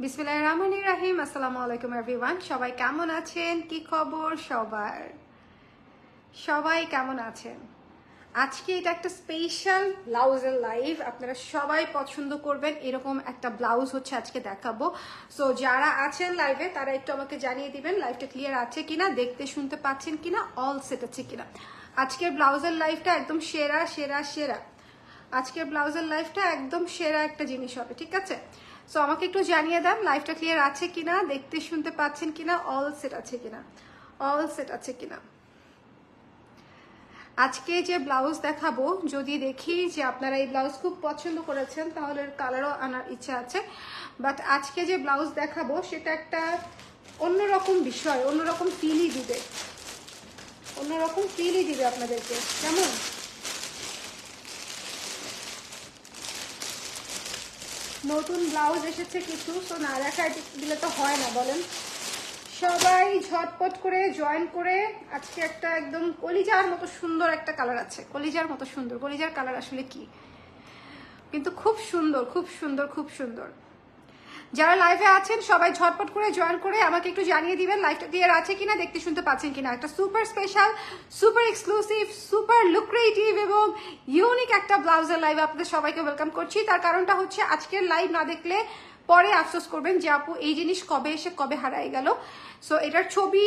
বিসমিল্লাহির রহমানির রহিম। আসসালামু আলাইকুম এভরিওয়ান। সবাই কেমন আছেন? কি খবর সবার? সবাই কেমন আছেন? আজকে এটা একটা স্পেশাল ব্লাউজের লাইভ, আপনারা সবাই পছন্দ করবেন এরকম একটা ব্লাউজ হচ্ছে আজকে দেখাবো। সো যারা আছেন লাইভে তারা একটু আমাকে জানিয়ে দিবেন লাইভটা ক্লিয়ার আছে কিনা, দেখতে শুনতে পাচ্ছেন কিনা, অল সেট আছে কিনা। আজকের ব্লাউজের লাইভটা একদম সেরা সেরা সেরা। আজকের ব্লাউজের লাইভটা একদম সেরা একটা জিনিস হবে, ঠিক আছে? সো আমাকে একটু জানিয়ে দেন লাইভটা ক্লিয়ার আছে কিনা, দেখতে শুনতে পাচ্ছেন কিনা, অল সেট আছে কিনা, অল সেট আছে কিনা। আজকে যে ব্লাউজ দেখাবো, যদি দেখি যে আপনারা এই ব্লাউজ খুব পছন্দ করেছেন তাহলে কালারও আনার ইচ্ছা আছে। বাট আজকে যে ব্লাউজ দেখাবো সেটা একটা অন্যরকম বিষয়, অন্যরকম ফিলই দিবে, অন্যরকম ফিলই দিবে আপনাদেরকে। কেমন? নতুন ব্লাউজ এসেছে কিছু, তো না দেখায় দিলে তো হয় না, বলেন? সবাই ঝটপট করে জয়েন করে। আজকে একটা একদম কলিজার মতো সুন্দর একটা কালার আছে, কলিজার মতো সুন্দর। কলিজার কালার আসলে কি, কিন্তু খুব সুন্দর, খুব সুন্দর, খুব সুন্দর। যারা লাইভে আছেন সবাই ঝটপট করে জয়েন করে আমাকে একটু জানিয়ে দিবেন লাইভটা ক্লিয়ার আছে কিনা, দেখতে শুনতে পাচ্ছেন কিনা। একটা super special, super exclusive, super lucrative এবং ইউনিক একটা ব্লাউজের লাইভ আপনাদের সবাইকে ওয়েলকাম করছি। তার কারণটা হচ্ছে আজকের লাইভ না দেখলে পরে আফসোস করবেন যে আপু এই জিনিস কবে এসে কবে হারায় গেল। সো এটার ছবি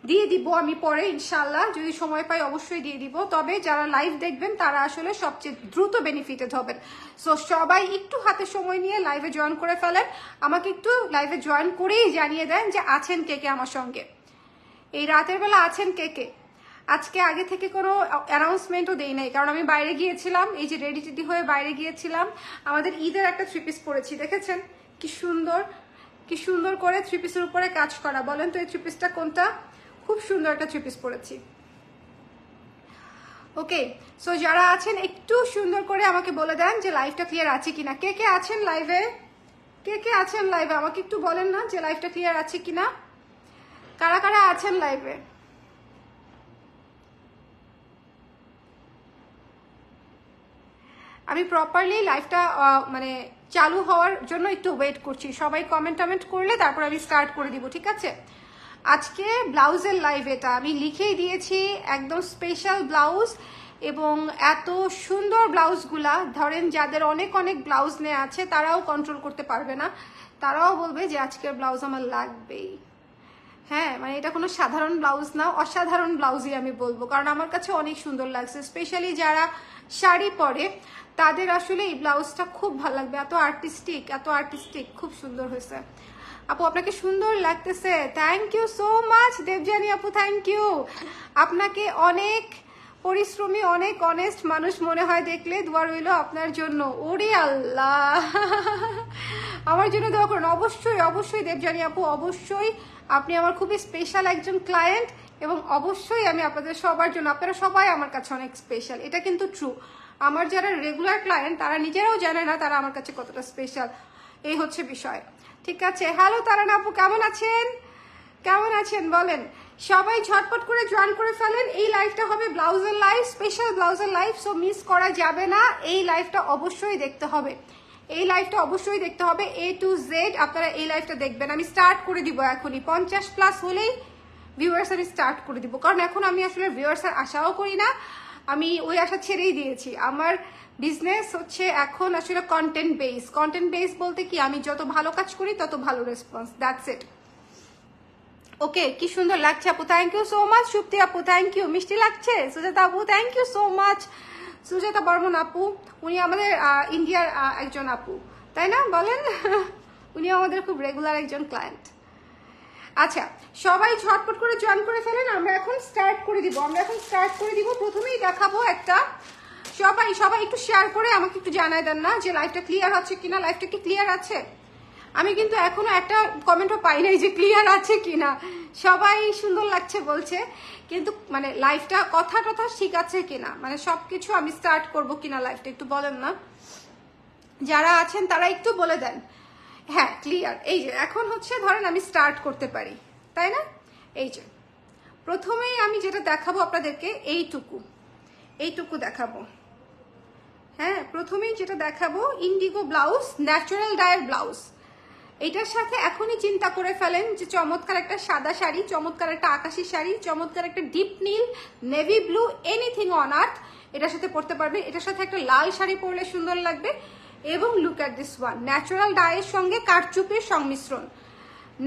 দিয়ে দিব আমি পরে ইনশাল্লাহ, যদি সময় পাই অবশ্যই দিয়ে দিব। তবে যারা লাইভ দেখবেন তারা আসলে সবচেয়ে দ্রুত বেনিফিটেড হবেন। সো সবাই একটু হাতে সময় নিয়ে লাইভে জয়েন করে ফেলেন, আমাকে একটু লাইভে জয়েন করেই জানিয়ে দেন যে আছেন কে কে আমার সঙ্গে, এই রাতের বেলা আছেন কে কে। আজকে আগে থেকে কোনো অ্যানাউন্সমেন্টও দেই নাই, কারণ আমি বাইরে গিয়েছিলাম, এই যে রেডি টেডি হয়ে বাইরে গিয়েছিলাম। আমাদের ঈদের একটা থ্রি পিস পরেছি, দেখেছেন কি সুন্দর, কি সুন্দর করে থ্রি পিসের উপরে কাজ করা। বলেন তো এই থ্রি পিসটা কোনটা? খুব সুন্দর একটা থ্রি পিস পরেছি। ওকে, সো যারা আছেন একটু সুন্দর করে আমাকে বলে দেন যে লাইভটা ক্লিয়ার আছে কিনা। কে কে আছেন লাইভে? কে কে আছেন লাইভে আমাকে একটু বলেন না যে লাইভটা ক্লিয়ার আছে কিনা, কারা কারা আছেন লাইভে। আমি প্রপারলি লাইভটা মানে চালু হওয়ার জন্য একটু ওয়েট করছি। সবাই কমেন্ট করলে তারপর আমি স্টার্ট করে দিব, ঠিক আছে? আজকে ব্লাউজের লাইভ, এটা আমি লিখেই দিয়েছি, একদম স্পেশাল ব্লাউজ। এবং এত সুন্দর ব্লাউজগুলা ধরেন যাদের অনেক অনেক ব্লাউজ নেওয়া আছে তারাও কন্ট্রোল করতে পারবে না, তারাও বলবে যে আজকের ব্লাউজ আমার লাগবেই। হ্যাঁ, মানে এটা কোনো সাধারণ ব্লাউজ না, অসাধারণ ব্লাউজই আমি বলবো, কারণ আমার কাছে অনেক সুন্দর লাগছে। স্পেশালি যারা শাড়ি পরে তাদের আসলে এই ব্লাউজটা খুব ভালো লাগবে, এত আর্টিস্টিক, এত আর্টিস্টিক, খুব সুন্দর হয়েছে। আপু আপনাকে সুন্দর লাগতেছে, thank you so much Debjani আপু, থ্যাংক ইউ। আপনাকে অনেক পরিশ্রমী, অনেক অনেস্ট মানুষ মনে হয় দেখলে। দোয়া রইল আপনার জন্য। ওরে আল্লাহ, আমার জন্য দোয়া করুন অবশ্যই, অবশ্যই দেবজানী আপু, অবশ্যই। আপনি আমার খুবই স্পেশাল একজন ক্লায়েন্ট এবং অবশ্যই আমি আপনাদের সবার জন্য, আপনারা সবাই আমার কাছে অনেক স্পেশাল, এটা কিন্তু ট্রু। আমার যারা রেগুলার ক্লায়েন্ট তারা নিজেরাও জানে না তারা আমার কাছে কতটা স্পেশাল, এই হচ্ছে বিষয়, ঠিক আছে? হ্যালো তারান আপু, কেমন আছেন? কেমন আছেন বলেন? সবাই ঝটপট করে জয়েন করে ফেলেন। এই লাইভটা হবে ব্লাউজের লাইভ, স্পেশাল ব্লাউজের লাইভ, সো মিস করা যাবে না। এই লাইভটা অবশ্যই দেখতে হবে, এই লাইভটা অবশ্যই দেখতে হবে, A to Z আপনারা এই লাইভটা দেখবেন। আমি স্টার্ট করে দিব এখনই, 50+ হলেই ভিউয়ার্স আমি স্টার্ট করে দিব, কারণ এখন আমি আসলে ভিউয়ার্সের আশাও করি না, আমি ওই আশা ছেড়েই দিয়েছি। আমার বিজনেস হচ্ছে এখন আসলে কন্টেন্ট বেস। কন্টেন্ট বেস বলতে কি, আমি যত ভালো কাজ করি তত ভালো রেসপন্স, দ্যাটস ইট। ওকে, কি সুন্দর লাগছে আপু, thank you so much. Supti আপু থ্যাংক ইউ, মিষ্টি লাগছে। সুজাতা আপু thank you so much. Sujata Barman আপু, উনি আমাদের ইন্ডিয়ার একজন আপু, তাই না বলেন? উনি আমাদের খুব রেগুলার একজন ক্লায়েন্ট। আচ্ছা, সবাই ঝটপট করে জয়েন করে ফেলেন, আমরা এখন স্টার্ট করে দিব, আমরা এখন স্টার্ট করে দিব। প্রথমেই দেখাবো একটা, সবাই সবাই একটু শেয়ার করে আমাকে একটু জানাই দেন না যে লাইভটা ক্লিয়ার হচ্ছে কিনা। লাইভটা কি ক্লিয়ার আছে? আমি কিন্তু এখনো একটা কমেন্টও পাই নাই যে ক্লিয়ার আছে কিনা। সবাই সুন্দর লাগছে বলছে, কিন্তু মানে লাইভটা কথা টথা ঠিক আছে কিনা, মানে সবকিছু আমি স্টার্ট করব কিনা লাইভটা একটু বলেন না, যারা আছেন তারা একটু বলে দেন। হ্যাঁ ক্লিয়ার, এই যে এখন হচ্ছে ধরেন আমি স্টার্ট করতে পারি, তাই না? এই যে প্রথমেই আমি যেটা দেখাবো আপনাদেরকে, এইটুকু এইটুকু দেখাবো। হ্যাঁ, প্রথমেই যেটা দেখাবো Indigo blouse, natural Dyer blouse. এটার সাথে এখনই চিন্তা করে ফেলেন যে চমৎকার একটা সাদা শাড়ি, চমৎকার একটা আকাশি শাড়ি, চমৎকার একটা ডিপ নীল, navy blue, anything on earth এটার সাথে পরতে পারবেন। এটার সাথে একটা লাল শাড়ি পরলে সুন্দর লাগবে। এবং look at this one, natural ডাইয়ের সঙ্গে কারচুপির সংমিশ্রণ,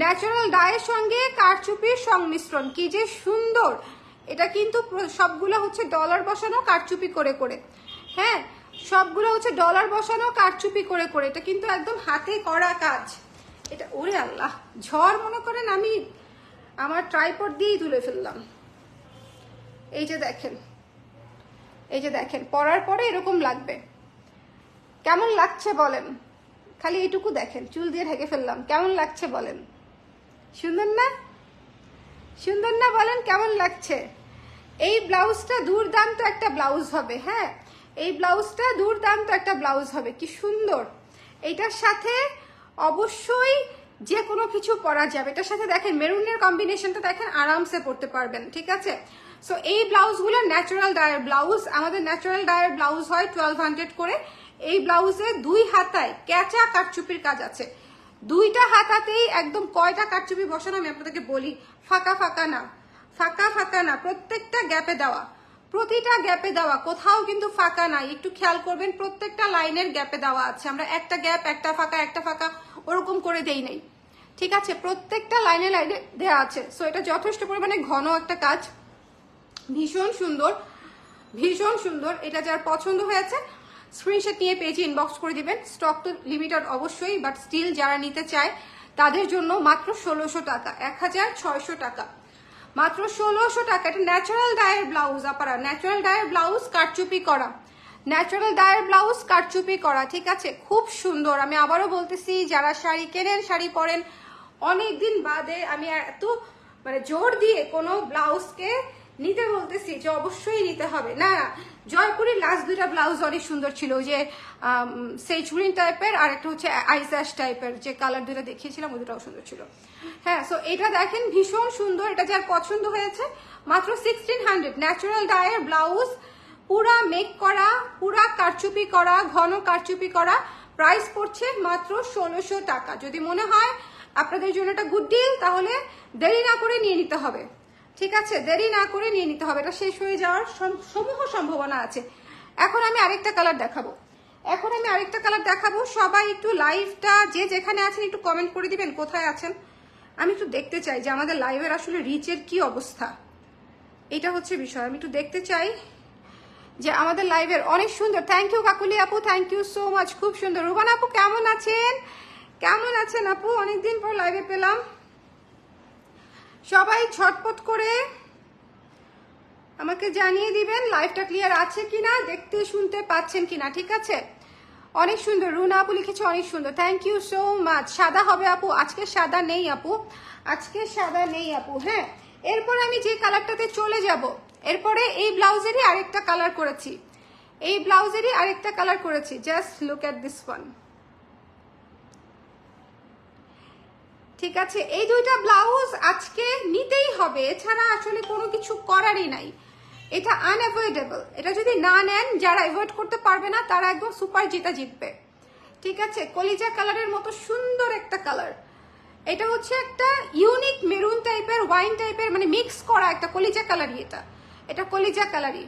ন্যাচারাল ডাইয়ের সঙ্গে কারচুপির সংমিশ্রণ, কি যে সুন্দর। এটা কিন্তু সবগুলো হচ্ছে ডলার বসানো কারচুপি করে করে, হ্যাঁ সবগুলো হচ্ছে ডলার বসানো কারচুপি করে করে। এটা কিন্তু একদম হাতে করা কাজ। এটা ওরে আল্লাহ, ঝড় মনে করেন আমি আমার ট্রাইপড দিয়েই তুলে ফেললাম। এই যে দেখেন, এই যে দেখেন, পরার পরে এরকম লাগবে। কেমন লাগছে বলেন? খালি এইটুকু দেখেন, চুল দিয়ে ঢেকে ফেললাম, কেমন লাগছে বলেন? সুন্দর না? সুন্দর না বলেন? কেমন লাগছে? এই ব্লাউজটা দুর্দান্ত একটা ব্লাউজ হবে। হ্যাঁ, এই ব্লাউজটা দুর্দান্ত একটা ব্লাউজ হবে, কি সুন্দর। এইটার সাথে অবশ্যই যে কোনো কিছু পরা যাবে। এটার সাথে দেখেন মেরুনের কম্বিনেশনটা দেখেন, আরামসে পরতে পারবেন, ঠিক আছে। সো এই ব্লাউজগুলো ন্যাচারাল ডায়ের ব্লাউজ। আমাদের ন্যাচারাল ডায়ের ব্লাউজ হয় 1200 করে। এই ব্লাউজে 2 হাতায় ক্যাচা কারচুপির কাজ আছে। 2টা হাতাতেই একদম কয়টা কারচুপি বসানো আমি আপনাদেরকে বলি, ফাঁকা ফাঁকা না, ফাঁকা ফাঁকা না, প্রত্যেকটা গ্যাপে দেওয়া, প্রতিটা গ্যাপে দেওয়া, কোথাও কিন্তু ফাঁকা নাই। একটু খেয়াল করবেন, প্রত্যেকটা লাইনের গ্যাপে দেওয়া আছে। আমরা একটা গ্যাপ, একটা ফাঁকা ওরকম করে দেই নাই, ঠিক আছে। প্রত্যেকটা লাইনে লাইনে দেওয়া আছে। সো এটা যথেষ্ট পরিমাণে ঘন একটা কাজ, ভীষণ সুন্দর, ভীষণ সুন্দর। এটা যার পছন্দ হয়েছে স্ক্রিনশট নিয়ে পেজে ইনবক্স করে দিবেন। স্টক তো লিমিটেড অবশ্যই, বাট স্টিল যারা নিতে চায় তাদের জন্য মাত্র 1600 টাকা, 1600 টাকা, মাত্র 1600 টাকা। এটা natural Dyer blouse আপারা, natural Dyer blouse কারচুপি করা, ন্যাচারাল ডায়ের ব্লাউজ কারচুপি করা, ঠিক আছে। খুব সুন্দর। আমি আবারও বলতেছি, যারা শাড়ি কেনেন, শাড়ি পরেন, অনেকদিন বাদে আমি এত মানে জোর দিয়ে কোনো ব্লাউজকে নিতে বলতেছি যে অবশ্যই নিতে হবে না। জয়পুরের লাস্ট 2টা ব্লাউজ অনেক সুন্দর ছিল, ওই যে সেজ গ্রিন টাইপের আর একটা হচ্ছে আইস অ্যাশ টাইপের, যে কালার 2টা দেখিয়েছিলাম ওই 2টাও সুন্দর ছিল। হ্যাঁ, সো এটা দেখেন ভীষণ সুন্দর। এটা যার পছন্দ হয়েছে মাত্র 1600, ন্যাচারাল ডায়ের ব্লাউজ, পুরা মেক করা, পুরা কারচুপি করা, ঘন কারচুপি করা। প্রাইস পড়ছে মাত্র 1600 টাকা। যদি মনে হয় আপনাদের জন্য এটা গুড ডিল, তাহলে দেরি না করে নিয়ে নিতে হবে, ঠিক আছে। দেরি না করে নিয়ে নিতে হবে, এটা শেষ হয়ে যাওয়ার সমূহ সম্ভাবনা আছে। এখন আমি আরেকটা কালার দেখাবো, সবাই একটু লাইভটা যে যেখানে আছেন একটু কমেন্ট করে দিবেন কোথায় আছেন। আমি একটু দেখতে চাই যে আমাদের লাইভের আসলে রিচের কি অবস্থা, এটা হচ্ছে বিষয়। আমি একটু দেখতে চাই যে আমাদের লাইভের অনেক সুন্দর। থ্যাংক ইউ কাকুলি আপু, থ্যাংক ইউ সো মাচ, খুব সুন্দর। রুবান আপু কেমন আছেন? কেমন আছেন আপু? অনেকদিন পর লাইভে পেলাম। সবাই ঝটপট করে আমাকে জানিয়ে দিবেন লাইভটা ক্লিয়ার আছে কিনা, দেখতে শুনতে পাচ্ছেন কিনা, ঠিক আছে। অনেক সুন্দর, রুনা আপু লিখেছে অনেক সুন্দর, থ্যাংক ইউ সো মাচ। সাদা হবে আপু? আজকে সাদা নেই আপু, আজকে সাদা নেই আপু। হ্যাঁ, এরপরে আমি যে কালারটাতে চলে যাব, এরপরে এই ব্লাউজেরই আরেকটা কালার করেছি, এই ব্লাউজেরই আরেকটা কালার করেছি। Just look at this one, ঠিক আছে। এই 2টা ব্লাউজ আজকে নিতেই হবে, এছাড়া আসলে কোনো কিছু করারই নাই। এটা আনঅ্যাভয়েডেবল। এটা যদি না নেন, যারা অ্যাভয়েড করতে পারবে না তারা একদম সুপার জিতবে, ঠিক আছে। কলিজা কালারের মতো সুন্দর একটা কালার। এটা হচ্ছে একটা ইউনিক মেরুন টাইপের, ওয়াইন টাইপের, মানে মিক্স করা একটা কলিজা কালারই। এটা কলিজা কালারই।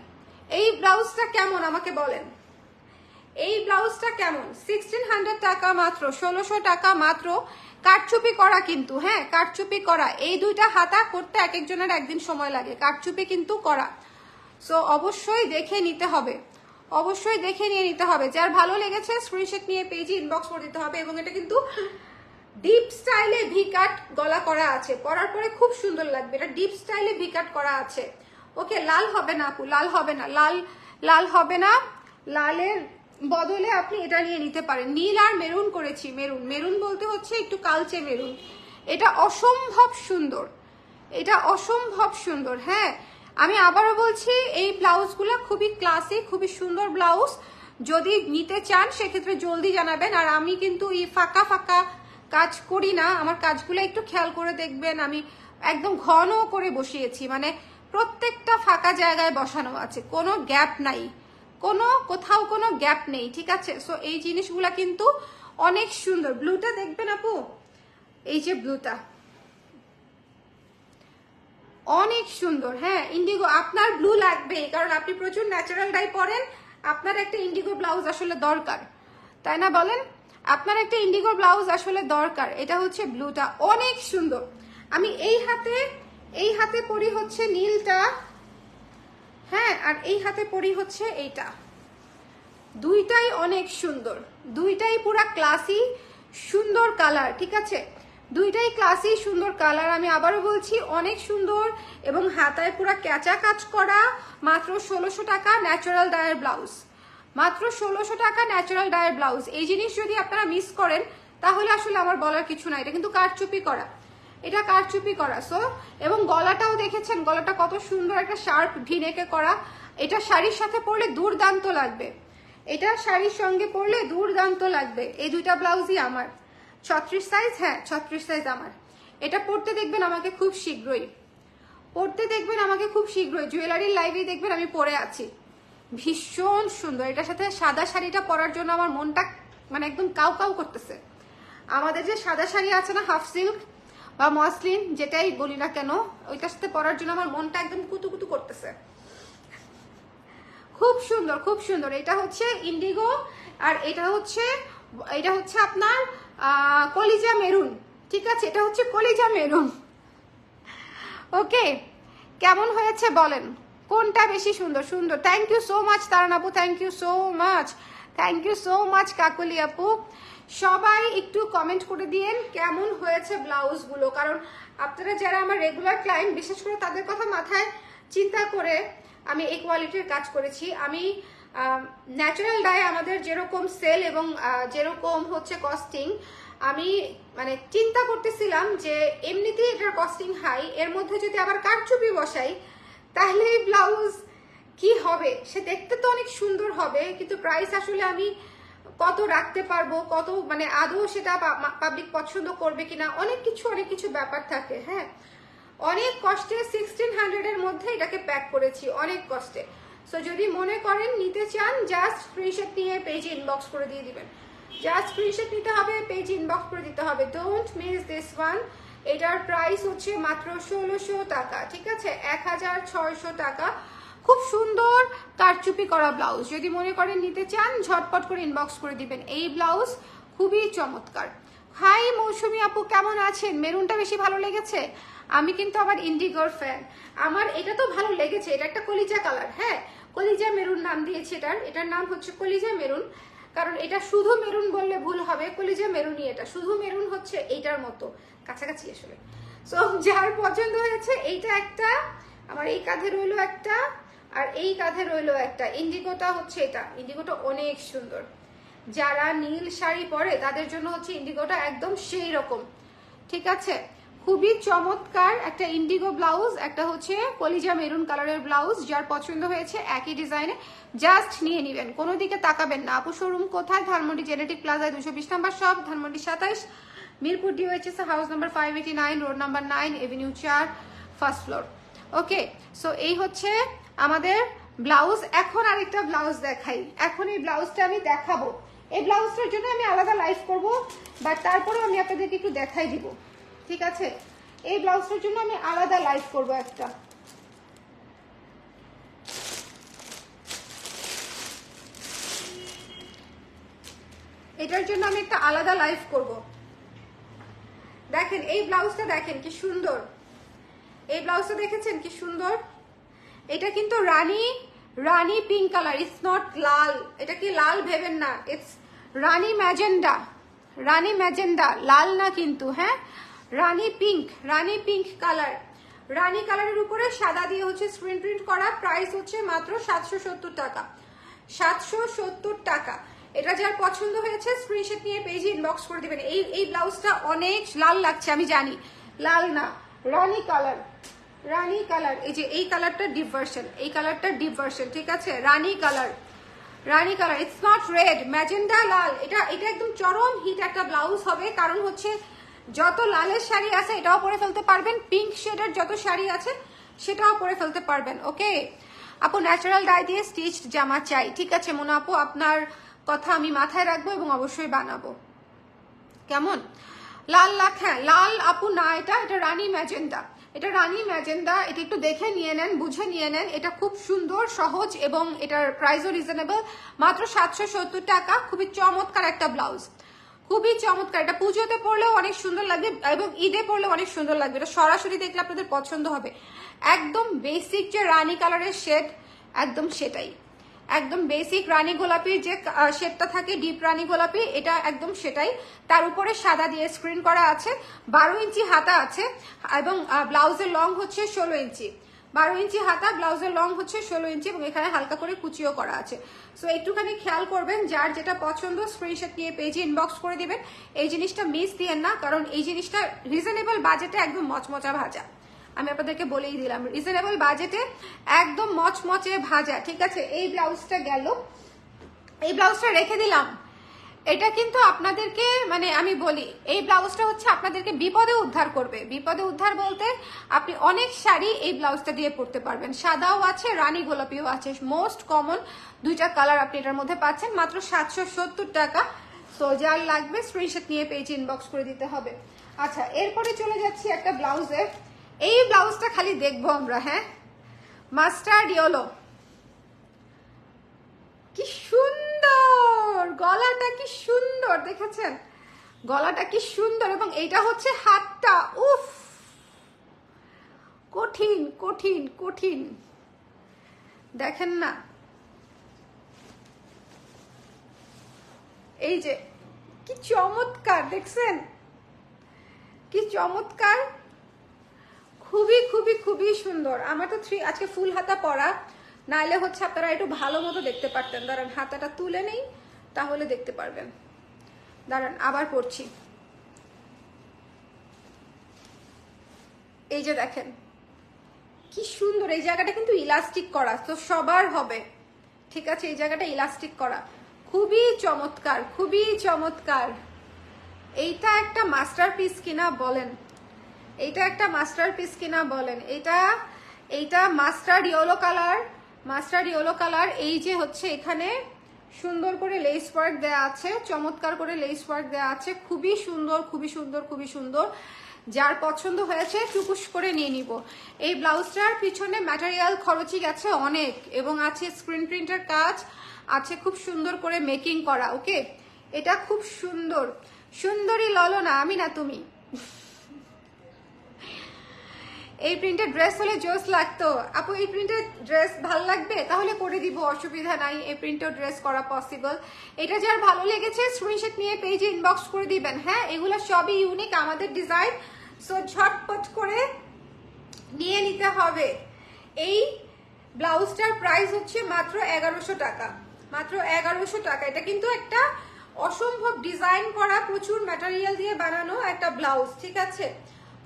এই ব্লাউজটা কেমন আমাকে বলেন, এই ব্লাউজটা কেমন? 1600 টাকা মাত্র, 1600 টাকা মাত্র। কারচুপি করা কিন্তু, হ্যাঁ কারচুপি করা। এই 2টা হাতা করতে এক একজনের একদিন সময় লাগে, কারচুপি কিন্তু করা। সো অবশ্যই দেখে নিতে হবে, অবশ্যই দেখে নিয়ে নিতে হবে। যার ভালো লেগেছে স্ক্রিনশট নিয়ে পেজে ইনবক্স করে দিতে হবে। এবং এটা কিন্তু ডিপ স্টাইলে ভি কাট গলা করা আছে, পরার পরে খুব সুন্দর লাগবে। এটা ডিপ স্টাইলে ভি কাট করা আছে। ওকে, লাল হবে না আপু, লাল হবে না, লাল হবে না। লালের বদলে আপনি এটা নিয়ে নিতে পারেন। নীল আর মেরুন করেছি, মেরুন বলতে হচ্ছে একটু কালচে মেরুন। এটা অসম্ভব সুন্দর, এটা অসম্ভব সুন্দর। হ্যাঁ, আমি আবারও বলছি, এই ব্লাউজগুলো খুবই ক্লাসিক, খুবই সুন্দর ব্লাউজ। যদি নিতে চান সেক্ষেত্রে জলদি জানাবেন। আর আমি কিন্তু এই ফাঁকা ফাঁকা কাজ করি না, আমার কাজগুলো একটু খেয়াল করে দেখবেন। আমি একদম ঘন করে বসিয়েছি, মানে প্রত্যেকটা ফাঁকা জায়গায় বসানো আছে, কোনো গ্যাপ নাই, কোথাও কোনো গ্যাপ নেই, ঠিক আছে। সো এই জিনিসগুলা কিন্তু অনেক সুন্দর। ব্লুটা দেখবেন আপু, এই যে ব্লুটা অনেক সুন্দর। হ্যাঁ ইন্ডিগো, আপনার ব্লু লাগবে কারণ আপনি প্রচুর ন্যাচারাল ডাই পরেন, আপনার একটা ইন্ডিগো ব্লাউজ আসলে দরকার, তাই না বলেন? আপনার একটা ইন্ডিগো ব্লাউজ আসলে দরকার। এটা হচ্ছে ব্লুটা, অনেক সুন্দর। আমি এই হাতে পরি হচ্ছে নীলটা, হ্যাঁ, আর এই হাতে পরি হচ্ছে এইটা। দুইটাই অনেক সুন্দর, দুইটাই পুরা ক্লাসি সুন্দর কালার, ঠিক আছে? দুইটাই ক্লাসি সুন্দর কালার। আমি আবারও বলছি অনেক সুন্দর এবং হাতায় পুরা ক্যাচা কাজ করা। মাত্র 1600 টাকা ন্যাচারাল ডায়ের ব্লাউজ, মাত্র 1600 টাকা ন্যাচারাল ডায়ের ব্লাউজ। এই জিনিস যদি আপনারা মিস করেন তাহলে আসলে আমার বলার কিছু নাই। এটা কিন্তু কারচুপি করা, এটা কারচুপি করা। সো এবং গলাটাও দেখেছেন, গলাটা কত সুন্দর একটা শার্প ভিনেকে করা। এটা শাড়ির সাথে পরলে দুর্দান্ত লাগবে, এটা শাড়ির সঙ্গে পরলে দুর্দান্ত লাগবে। এই দুইটা ব্লাউজই আমার 36 সাইজ, হ্যাঁ 36 সাইজ আমার। এটা পরতে দেখবেন আমাকে খুব শীঘ্রই, পরতে দেখবেন আমাকে খুব শীঘ্রই। জুয়েলারির লাইভে দেখবেন আমি পরে আছি, ভীষণ সুন্দর। এটার সাথে সাদা শাড়িটা পরার জন্য আমার মনটা মানে একদম কাউ কাউ করতেছে। আমাদের যে সাদা শাড়ি আছে না, হাফ সিল্ক বা মসলিন যেটাই বলি না কেন, ওইটার সাথে পরার জন্য আমার মনটা একদম কুতুকুতু করতেছে। খুব সুন্দর, খুব সুন্দর। এটা হচ্ছে ইন্ডিগো আর এটা হচ্ছে আপনার কলিজা মেরুন, ঠিক আছে? এটা হচ্ছে কলিজা মেরুন। ওকে, কেমন হয়েছে বলেন, কোনটা বেশি সুন্দর? সুন্দর, thank you so much Taran আপু, thank you so much, thank you so much Kakoli আপু। সবাই একটু কমেন্ট করে দিয়েন কেমন হয়েছে ব্লাউজগুলো, কারণ আপনারা যারা আমার রেগুলার ক্লায়েন্ট, বিশেষ করে তাদের কথা মাথায় চিন্তা করে আমি এই কোয়ালিটির কাজ করেছি। আমি ন্যাচারাল ডাই আমাদের যেরকম সেল এবং যেরকম হচ্ছে কস্টিং, আমি মানে চিন্তা করতেছিলাম যে এমনিতেই এটার কস্টিং হাই, এর মধ্যে যদি আবার কারচুপি বসাই তাহলে এই ব্লাউজ কি হবে? সে দেখতে তো অনেক সুন্দর হবে, কিন্তু প্রাইস আসলে আমি কত রাখতে পারবো, কত মানে আদৌ সেটা পাবলিক পছন্দ করবে কিনা, অনেক কিছু ব্যাপার থাকে। হ্যাঁ, অনেক কষ্টে 1600 এর মধ্যে এটাকে প্যাক করেছি, অনেক কষ্টে। সো যদি মনে করেন নিতে চান, জাস্ট স্ক্রিনশট নিয়ে পেজে ইনবক্স করে দিয়ে দিবেন, জাস্ট স্ক্রিনশট নিতে হবে, পেজ ইনবক্স করে দিতে হবে। Don't miss this one. এটার প্রাইস হচ্ছে মাত্র 1600 টাকা, ঠিক আছে? 1600 টাকা। খুব সুন্দর কারচুপি করা ব্লাউজ, যদি মনে করেন নিতে চান ঝটপট করে ইনবক্স করে দিবেন। এই ব্লাউজ খুবই চমৎকার। হাই মৌসুমী আপু, কেমন আছেন? মেরুনটা বেশি ভালো লেগেছে? আমি কিন্তু আবার ইন্ডিগোর ফ্যান, আমার এটা তো ভালো লেগেছে। এটা একটা কলিজা কালার, হ্যাঁ কলিজা মেরুন নাম দিয়েছে এটার নাম হচ্ছে কলিজা মেরুন, কারণ এটা শুধু মেরুন বললে ভুল হবে, কলিজা মেরুনই এটা। শুধু মেরুন হচ্ছে এইটার মতো কাছাকাছি আসলে। সো যার পছন্দ হয়েছে, এইটা একটা, আমার এই কাঁধে রইলো একটা, আর এই কাঁধে রইলো একটা। ইন্ডিগোটা হচ্ছে এটা, ইন্ডিগোটা অনেক সুন্দর। যারা নীল শাড়ি পরে তাদের জন্য হচ্ছে ইন্ডিগোটা একদম সেই রকম, ঠিক আছে? খুবই চমৎকার একটা ইন্ডিগো ব্লাউজ, একটা হচ্ছে কলিজা মেরুন কালারের ব্লাউজ। যার পছন্দ হয়েছে একই ডিজাইনে জাস্ট নিয়ে নেবেন, কোনো দিকে তাকাবেন না। আপু শোরুম কোথায়? ধানমন্ডি জেনেটিক প্লাজায় 220 number shop, Dhanmondi 27, Mirpur DOHS house number 589, road number 9, avenue 4, first floor. Okay, so এই হচ্ছে আমাদের ব্লাউজ। এখন আরেকটা ব্লাউজ দেখাই, এখন এই ব্লাউজটা আমি দেখাবো। এই ব্লাউজটার জন্য আমি আলাদা লাইভ করব, বাট তারপরে আমি আপনাদেরকে একটু দেখাই দিব, ঠিক আছে? এই ব্লাউজটার জন্য আমি আলাদা লাইভ করব একটা। এটার জন্য আমি একটা আলাদা লাইভ করব। দেখেন এই ব্লাউজটা, দেখেন কি সুন্দর। এই ব্লাউজটা দেখেছেন কি সুন্দর? এটা কিন্তু রানী পিঙ্ক কালার, ইটস নট লাল। এটা কি লাল ভেবেন না, ইটস রানী ম্যাজেন্ডা, রানী ম্যাজেন্ডা, লাল না কিন্তু, হ্যাঁ রানী পিঙ্ক কালার। রানী কালারের উপরে সাদা দিয়ে হচ্ছে স্ক্রিন প্রিন্ট করা। প্রাইস হচ্ছে মাত্র 770 টাকা, 770 টাকা। এটা যার পছন্দ হয়েছে স্ক্রিনশট নিয়ে পেজে ইনবক্স করে দিবেন। এই ব্লাউজটা অনেক লাল লাগছে আমি জানি, লাল না, রানী কালার, রানী কালার। এই যে এই কালারটা ডিপ ভার্সন, এই কালারটা ডিপ ভার্সন, ঠিক আছে? রানী কালার, রানী colour, it's not red, magenta লাল। এটা একদম চরম হিট একটা ব্লাউজ হবে, কারণ হচ্ছে যত লালের শাড়ি আছে এটাও পরে ফেলতে পারবেন, পিঙ্ক শেডের যত শাড়ি আছে সেটাও পরে ফেলতে পারবেন। ওকে আপু, ন্যাচারাল ডাই দিয়ে স্টিচড জামা চাই, ঠিক আছে মোনা আপু, আপনার কথা আমি মাথায় রাখবো এবং অবশ্যই বানাবো, কেমন? লাল লাখ, হ্যাঁ লাল আপু না, এটা রানী ম্যাজেন্ডা, এটা রানী ম্যাজেন্ডা। এটা একটু দেখে নিয়ে নেন, বুঝে নিয়ে নেন। এটা খুব সুন্দর, সহজ এবং এটার প্রাইসও রিজনেবল, মাত্র 770 টাকা। খুবই চমৎকার একটা ব্লাউজ, খুবই চমৎকার। এটা পুজোতে পরলেও অনেক সুন্দর লাগবে এবং ঈদে পরলেও অনেক সুন্দর লাগবে। এটা সরাসরি দেখলে আপনাদের পছন্দ হবে। একদম বেসিক যে রানী কালারের শেড, একদম সেটাই, একদম বেসিক রানী গোলাপির যে শেডটা থাকে, ডিপ রানী গোলাপি, এটা একদম সেটাই। তার উপরে সাদা দিয়ে স্ক্রিন করা আছে। 12 ইঞ্চি হাতা আছে এবং ব্লাউজের লং হচ্ছে 16 ইঞ্চি। 12 ইঞ্চি হাতা, ব্লাউজের লং হচ্ছে 16 ইঞ্চি এবং এখানে হালকা করে কুচিও করা আছে। সো একটুখানি খেয়াল করবেন, যার যেটা পছন্দ স্ক্রিনশট নিয়ে পেজে ইনবক্স করে দিবেন। এই জিনিসটা মিস দিয়েন না, কারণ এই জিনিসটা রিজনেবল বাজেটে একদম মচমচা ভাজা। আমি আপনাদেরকে বলেই দিলাম, রিজনেবল বাজেটে একদম মচমচে ভাজা। ঠিক আছে, এই ব্লাউজটা গেল, এই ব্লাউজটা রেখে দিলাম। এটা কিন্তু আপনাদেরকে মানে আমি বলি, এই ব্লাউজটা হচ্ছে আপনাদেরকে বিপদে উদ্ধার করবে। বিপদে উদ্ধার বলতে আপনি অনেক শাড়ি এই ব্লাউজটা দিয়ে পরতে পারবেন। সাদাও আছে, রানী গোলাপিও আছে, মোস্ট কমন দুইটা কালার আপনি এটার মধ্যে পাচ্ছেন, মাত্র 770 টাকা। সো যার লাগবে স্ক্রিনশট নিয়ে পেজ ইনবক্স করে দিতে হবে। আচ্ছা, এরপরে চলে যাচ্ছি একটা ব্লাউজে। এই ব্লাউজটা খালি দেখবো আমরা, হ্যাঁ, মাস্টার্ড ইয়েলো, কি সুন্দর গলাটা, কি সুন্দর দেখেছেন গলাটা, কি সুন্দর। এবং এইটা হচ্ছে হাতটা, উফ কঠিন কঠিন কঠিন, দেখেন না, এই যে কি চমৎকার, দেখছেন কি চমৎকার, খুবই খুবই খুবই সুন্দর। আমার তো আজকে ফুল হাতা পরা, নাইলে হচ্ছে আপনারা একটু ভালো মতো দেখতে পারতেন। দাঁড়ান হাতাটা তুলে নেই, তাহলে দেখতে পারবেন। দাঁড়ান আবার পড়ছি, এই যে দেখেন কি সুন্দর। এই জায়গাটা কিন্তু ইলাস্টিক করা, তো সবার হবে, ঠিক আছে, এই জায়গাটা ইলাস্টিক করা, খুবই চমৎকার, খুবই চমৎকার। এইটা একটা মাস্টারপিস কিনা বলেন, এইটা একটা মাস্টারপিস কিনা বলেন। এইটা mustard yellow colour, mustard yellow colour. এই যে হচ্ছে এখানে সুন্দর করে লেস ওয়ার্ক দেওয়া আছে, চমৎকার করে লেস ওয়ার্ক দেওয়া আছে, খুবই সুন্দর, খুবই সুন্দর, খুবই সুন্দর। যার পছন্দ হয়েছে টুকুস করে নিয়ে নিব। এই ব্লাউজটার পিছনে ম্যাটেরিয়াল খরচই গেছে অনেক, এবং আছে স্ক্রিন প্রিন্টের কাজ আছে, খুব সুন্দর করে মেকিং করা। ওকে, এটা খুব সুন্দর, সুন্দরী ললনা, আমি না তুমি। এই প্রিন্টের ড্রেস হলে জোস লাগতো আপু, এই প্রিন্টের ড্রেস ভালো লাগবে তাহলে করে দিব, অসুবিধা নাই, এই প্রিন্টের ড্রেস করা পসিবল। এটা যার ভালো লেগেছে স্ক্রিনশট নিয়ে পেজে ইনবক্স করে দিবেন। হ্যাঁ, এগুলো সবই ইউনিক আমাদের ডিজাইন, সো ঝটপট করে নিয়ে নিতে হবে। এই ব্লাউজটার প্রাইস হচ্ছে মাত্র 1100 টাকা, মাত্র 1100 টাকা। এটা কিন্তু একটা অসম্ভব ডিজাইন করা, প্রচুর ম্যাটেরিয়াল দিয়ে বানানো একটা ব্লাউজ, ঠিক আছে,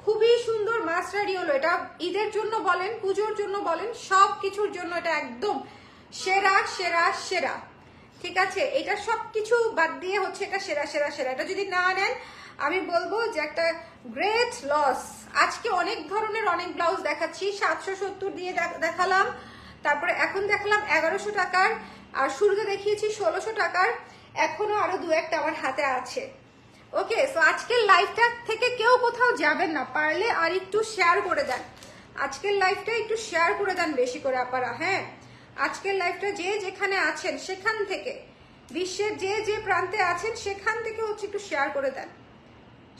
খুবই সুন্দর মাস্টার্ড ইয়েলো। এটা ঈদের জন্য বলেন, পুজোর জন্য বলেন, সব কিছুর জন্য এটা একদম সেরা সেরা সেরা, ঠিক আছে। এটা সবকিছু বাদ দিয়ে হচ্ছে এটা সেরা সেরা সেরা। এটা যদি না নেন আমি বলবো যে একটা গ্রেট লস। আজকে অনেক ধরনের অনেক ব্লাউজ দেখাচ্ছি, 770 দিয়ে দেখালাম, তারপরে এখন দেখালাম 1100 টাকার, আর শুরুতে দেখিয়েছি 1600 টাকার, এখনো আরো দু একটা আমার হাতে আছে। ওকে, সো আজকের লাইভটা থেকে কেউ কোথাও যাবেন না, পারলে আর একটু শেয়ার করে দেন, আজকের লাইভটা একটু শেয়ার করে দেন বেশি করে আপনারা। হ্যাঁ, আজকের লাইভটা যে যেখানে আছেন সেখান থেকে, বিশ্বের যে যে প্রান্তে আছেন সেখান থেকে হচ্ছে একটু শেয়ার করে দেন,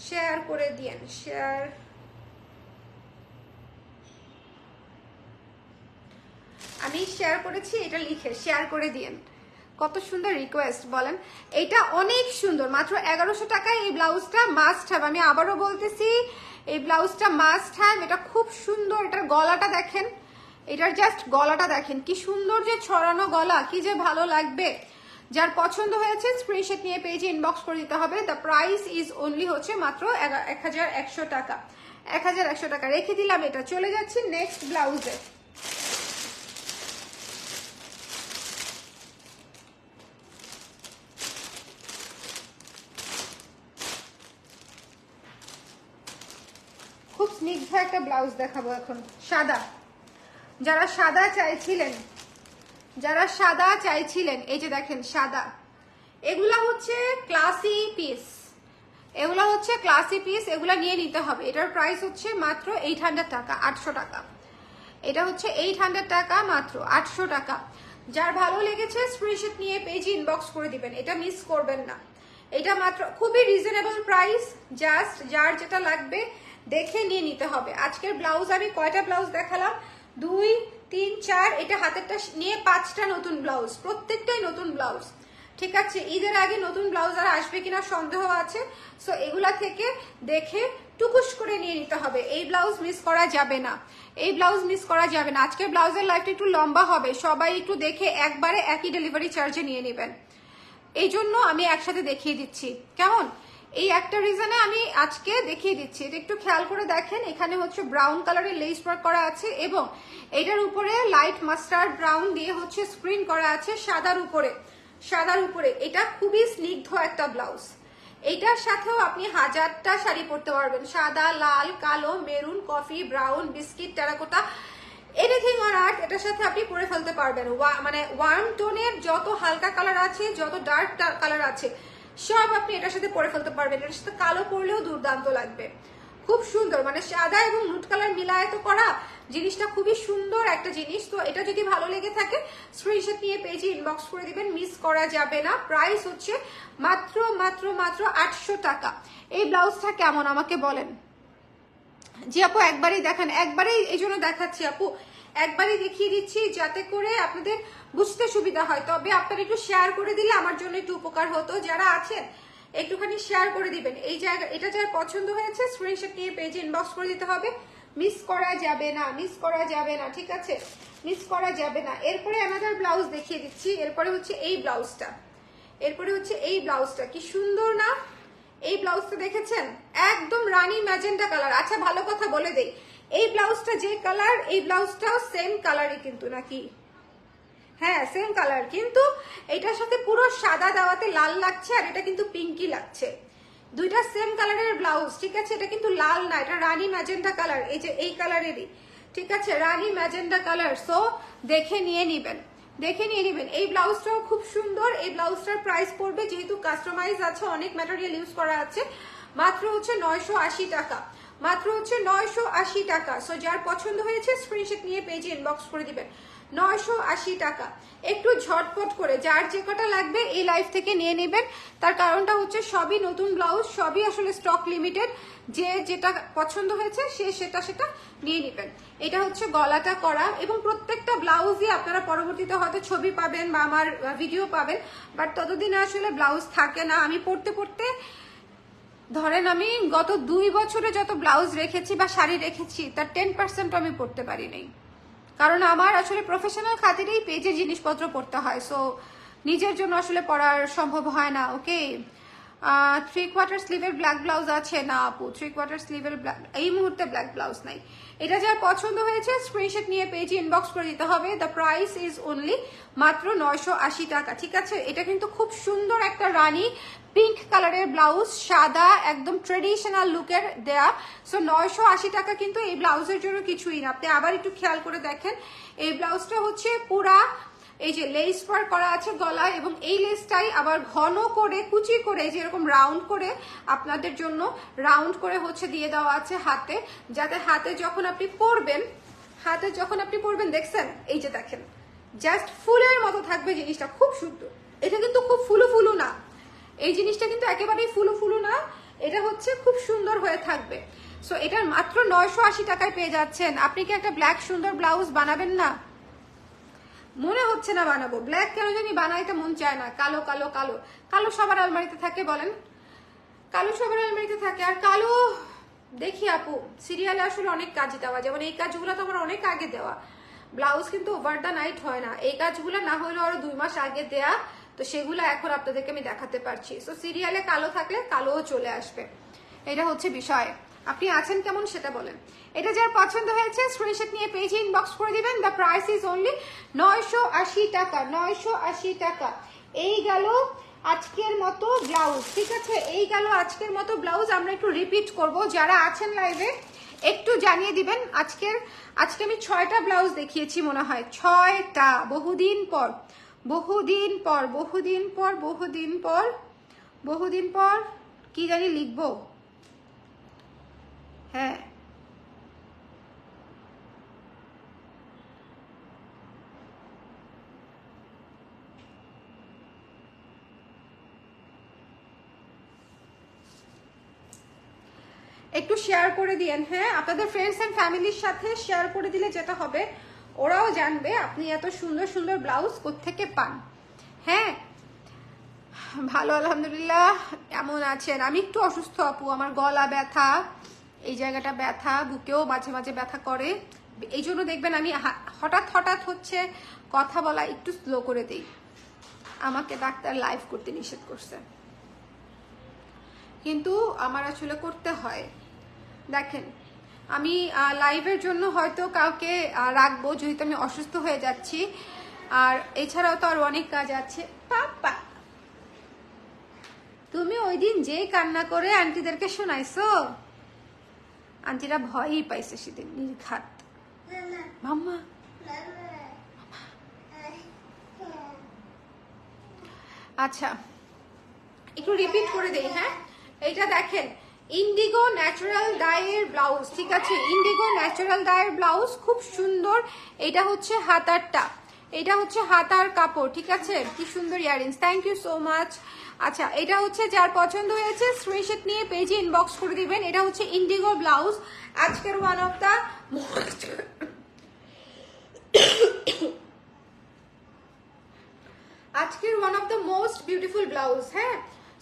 শেয়ার করে দিয়েন, শেয়ার। আমি শেয়ার করেছি, এটা লিখে শেয়ার করে দিয়েন। কত সুন্দর রিকোয়েস্ট বলেন। এটা অনেক সুন্দর, মাত্র 1100 টাকায় এই ব্লাউজটা মাস্ট হ্যাভ। আমি আবারও বলতেছি, এই ব্লাউজটা মাস্ট হ্যাভ। এটা খুব সুন্দর, এটার গলাটা দেখেন, এটার জাস্ট গলাটা দেখেন, কি সুন্দর যে ছড়ানো গলা, কি যে ভালো লাগবে। যার পছন্দ হয়েছে স্ক্রিনশট নিয়ে পেজে ইনবক্স করে দিতে হবে। দ্য প্রাইস ইজ অনলি হচ্ছে মাত্র 1100 টাকা, 1100 টাকা রেখে দিলাম। এটা চলে যাচ্ছি নেক্সট ব্লাউজে। খুব স্নিগ্ধ একটা ব্লাউজ দেখাবো এখন, সাদা। যারা সাদা চাইছিলেন, যারা সাদা চাইছিলেন, এই যে দেখেন সাদা, এগুলা হচ্ছে ক্লাসি পিস, এগুলো হচ্ছে ক্লাসি পিস, এগুলো নিয়ে নিতে হবে। এটার প্রাইস হচ্ছে মাত্র 800 টাকা, 800 টাকা। এটা হচ্ছে 800 টাকা, মাত্র 800 টাকা। যার ভালো লেগেছে স্ক্রিনশট নিয়ে পেজে ইনবক্স করে দিবেন, এটা মিস করবেন না। এটা মাত্র খুবই রিজনেবল প্রাইস, জাস্ট যার যেটা লাগবে দেখে নিয়ে নিতে হবে। আজকের ব্লাউজ আমি কয়টা ব্লাউজ দেখালাম? 2, 3, 4, এটা হাতেরটা নিয়ে 5টা নতুন ব্লাউজ, প্রত্যেকটাই নতুন ব্লাউজ। ঠিক আছে, ঈদের আগে নতুন ব্লাউজ আর আসবে কিনা সন্দেহ আছে। সো এগুলা থেকে দেখে টুকুস করে নিয়ে নিতে হবে। এই ব্লাউজ মিস করা যাবে না, এই ব্লাউজ মিস করা যাবে না। আজকের ব্লাউজের লাইফটা একটু লম্বা হবে, সবাই একটু দেখে একবারে একই ডেলিভারি চার্জে নিয়ে নেবেন। এই জন্য আমি একসাথে দেখিয়ে দিচ্ছি, কেমন? এই একটা রিজনে আমি আজকে দেখিয়ে দিচ্ছি। এটা একটু খেয়াল করে দেখেন, এখানে হচ্ছে ব্রাউন কালারের লেস ওয়ার্ক করা আছে এবং এটার উপরে লাইট মাস্টার্ড ব্রাউন দিয়ে হচ্ছে স্ক্রিন করা আছে সাদার উপরে, সাদার উপরে। এটা খুবই স্নিগ্ধ একটা ব্লাউজ। এইটার সাথেও আপনি হাজারটা শাড়ি পরতে পারবেন, সাদা, লাল, কালো, maroon, coffee, brown, biscuit, terracotta, anything on earth এটার সাথে আপনি পরে ফেলতে পারবেন। মানে ওয়ার্ম টোনের যত হালকা কালার আছে, যত ডার্ক কালার আছে, সব আপনি এটার সাথে পরে ফেলতে পারবেন। এটার সাথে কালো পরলেও দুর্দান্ত লাগবে, খুব সুন্দর। মানে সাদা এবং নুট কালার মিলায় তো করা জিনিসটা, খুবই সুন্দর একটা জিনিস। তো এটা যদি ভালো লেগে থাকে স্ক্রিনশট নিয়ে পেজে ইনবক্স করে দিবেন, মিস করা যাবে না। প্রাইস হচ্ছে মাত্র মাত্র মাত্র 800 টাকা। এই ব্লাউজটা কেমন আমাকে বলেন। জি আপু একবারই দেখান, একবারেই এই জন্য দেখাচ্ছি আপু, একবারই দেখিয়ে দিচ্ছি যাতে করে আপনাদের বুঝতে সুবিধা হয়। তবে আপনারা একটু শেয়ার করে দিলে আমার জন্য একটু উপকার হতো। যারা আছেন একটুখানি শেয়ার করে দিবেন। এই জায়গা এটা যার পছন্দ হয়েছে স্ক্রিনশট নিয়ে পেজে ইনবক্স করে দিতে হবে, মিস করা যাবে না, মিস করা যাবে না, ঠিক আছে, মিস করা যাবে না। এরপরে আমাদের ব্লাউজ দেখিয়ে দিচ্ছি। এরপরে হচ্ছে এই ব্লাউজটা, এরপরে হচ্ছে এই ব্লাউজটা, কি সুন্দর না? এই ব্লাউজটা দেখেছেন, একদম রানী ম্যাজেন্টা কালার। আচ্ছা ভালো কথা বলে দেই, এই ব্লাউজটা যে কালার, এই ব্লাউজটাও সেম কালারই কিন্তু, নাকি? হ্যাঁ সেম কালার, কিন্তু এটার সাথে পুরো সাদা দেওয়াতে লাল লাগছে, আর এটা কিন্তু পিঙ্কি লাগছে। দুইটা সেম কালারের ব্লাউজ, ঠিক আছে। এটা কিন্তু লাল না, এটা রানী ম্যাজেন্টা কালার, এই যে এই কালারেরই, ঠিক আছে, রানী ম্যাজেন্টা কালার। সো দেখে নিয়ে নিবেন, দেখে নিয়ে নেবেন। এই ব্লাউজটাও খুব সুন্দর। এই ব্লাউজটার প্রাইস পড়বে, যেহেতু কাস্টমাইজ আছে, অনেক ম্যাটেরিয়াল ইউজ করা আছে, মাত্র হচ্ছে 980 টাকা, মাত্র হচ্ছে 980 টাকা। সো যার পছন্দ হয়েছে স্ক্রিনশট নিয়ে পেজে ইনবক্স করে দিবেন। 980 টাকা। একটু ঝটপট করে যার যে কটা লাগবে এই লাইভ থেকে নিয়ে নেবেন। তার কারণটা হচ্ছে সবই নতুন ব্লাউজ, সবই আসলে স্টক লিমিটেড। যে যেটা পছন্দ হয়েছে সে সেটা নিয়ে নেবেন। এটা হচ্ছে গলাটা করা, এবং প্রত্যেকটা ব্লাউজই আপনারা পরবর্তীতে হয়তো ছবি পাবেন বা আমার ভিডিও পাবেন, বাট ততদিন আসলে ব্লাউজ থাকে না। আমি পড়তে পড়তে ধরেন আমি গত 2 বছরে যত ব্লাউজ রেখেছি বা শাড়ি রেখেছি তার 10% আমি পড়তে পারি নাই, কারণ আমার আসলে প্রফেশনাল খাতিরেই পেজে জিনিসপত্র পড়তে হয়। সো নিজের জন্য আসলে পড়ার সম্ভব হয় না। ওকে, 3/4 স্লিভের ব্ল্যাক ব্লাউজ আছে না আপু? 3/4 স্লিভের এই মুহূর্তে ব্ল্যাক ব্লাউজ নাই। এটা যার পছন্দ হয়েছে স্ক্রিনশট নিয়ে পেজে ইনবক্স করে দিতে হবে। দ্য প্রাইস ইজ অনলি মাত্র 980 টাকা, ঠিক আছে। এটা কিন্তু খুব সুন্দর একটা রানী পিঙ্ক কালারের ব্লাউজ, সাদা, একদম ট্রেডিশনাল লুকের দেয়া। সো 980 টাকা কিন্তু এই ব্লাউজের জন্য কিছুই না। আপনি আবার একটু খেয়াল করে দেখেন, এই ব্লাউজটা হচ্ছে পুরা এই যে লেস ওয়ার্ক করা আছে গলায়, এবং এই লেসটাই আবার ঘন করে কুচি করে যেরকম রাউন্ড করে আপনাদের জন্য রাউন্ড করে হচ্ছে দিয়ে দেওয়া আছে হাতে, যাতে হাতে যখন আপনি পরবেন, হাতে যখন আপনি পরবেন, দেখছেন এই যে দেখেন জাস্ট ফুলের মতো থাকবে জিনিসটা, খুব সুন্দর। এটা কিন্তু খুব ফুলু ফুলু না, এই জিনিসটা কিন্তু একেবারেই ফুলু ফুলু না, এটা হচ্ছে খুব সুন্দর হয়ে থাকবে। সো এটার মাত্র 980 টাকায় পেয়ে যাচ্ছেন। আপনি কি একটা ব্ল্যাক সুন্দর ব্লাউজ বানাবেন না? মনে হচ্ছে না বানাবো। ব্ল্যাক কেন জানি বানাইতে মন চায় না। কালো কালো কালো কালো সবার আলমারিতে থাকে, বলেন? কালো সবার আলমারিতে থাকে। আর কালো দেখি আপু সিরিয়ালে আসলে অনেক কাজ দেওয়া, যেমন এই কাজগুলো তো আমার অনেক আগে দেওয়া। ব্লাউজ কিন্তু ওভার দ্য নাইট হয় না, এই কাজগুলো না হলেও আরো 2 মাস আগে দেয়া, তো সেগুলো এখন আপনাদেরকে আমি দেখাতে পারছি। সো সিরিয়ালে কালো থাকলে কালোও চলে আসবে, এটা হচ্ছে বিষয়। আপনি আছেন কেমন সেটা বলেন। এটা যার পছন্দ হয়েছে স্ক্রিনশট নিয়ে পেজে ইনবক্স করে দিবেন। দ্য প্রাইস ইজ অনলি 980 টাকা, 980 টাকা। এই গেল আজকের মতো ব্লাউজ, ঠিক আছে, এই গেল আজকের মতো ব্লাউজ। আমরা একটু রিপিট করব, যারা আছেন লাইভে একটু জানিয়ে দিবেন। আজকে আমি 6টা ব্লাউজ দেখিয়েছি মনে হয়, 6টা, বহুদিন পর বহুদিন পর বহুদিন পর বহুদিন পর বহুদিন পর কি জানি লিখবো, হ্যাঁ একটু শেয়ার করে দিয়েন। হ্যাঁ, আপনাদের ফ্রেন্ডস এন্ড ফ্যামিলির সাথে শেয়ার করে দিলে যেটা হবে, ওরাও জানবে আপনি এত সুন্দর সুন্দর ব্লাউজ কোত্থেকে পান। হ্যাঁ, ভালো আলহামদুলিল্লাহ। কেমন আছেন? আমি একটু অসুস্থ আপু, আমার গলা ব্যথা, এই জায়গাটা ব্যথা, বুকেও মাঝে মাঝে ব্যথা করে, এই জন্য দেখবেন আমি হঠাৎ হঠাৎ হচ্ছে কথা বলা একটু স্লো করে দিই। আমাকে ডাক্তার লাইভ করতে নিষেধ করছে, কিন্তু আমার আসলে করতে হয়। দেখেন, আমি লাইভের জন্য হয়তো কাউকে রাখবো যদি আমি অসুস্থ হয়ে যাচ্ছি, আর এছাড়াও তো আর অনেক কাজ আছে। পাপা, তুমি ওই দিন যেই কান্না করে আন্টিদেরকে শোনাইছো, আন্টিরা ভয়ই পাইছে সেদিন নির্ঘাত। মাম্মা, আচ্ছা একটু রিপিট করে দেই। হ্যাঁ, এইটা দেখেন, ইন্ডিগো ন্যাচারাল ডাইয়ের ব্লাউজ, ঠিক আছে, ইন্ডিগো ন্যাচারাল ডাইয়ের ব্লাউজ, খুব সুন্দর। এটা হচ্ছে হাতারটা, এটা হচ্ছে হাতার কাপড়, ঠিক আছে, কি সুন্দর earrings, thank you so much. আচ্ছা, এটা হচ্ছে যার পছন্দ হয়েছে স্ক্রিনশট নিয়ে পেজে ইনবক্স করে দিবেন। এটা হচ্ছে ইন্ডিগো ব্লাউজ, আজকের ওয়ান অফ দা আজকের one of the most beautiful blouse. হ্যাঁ,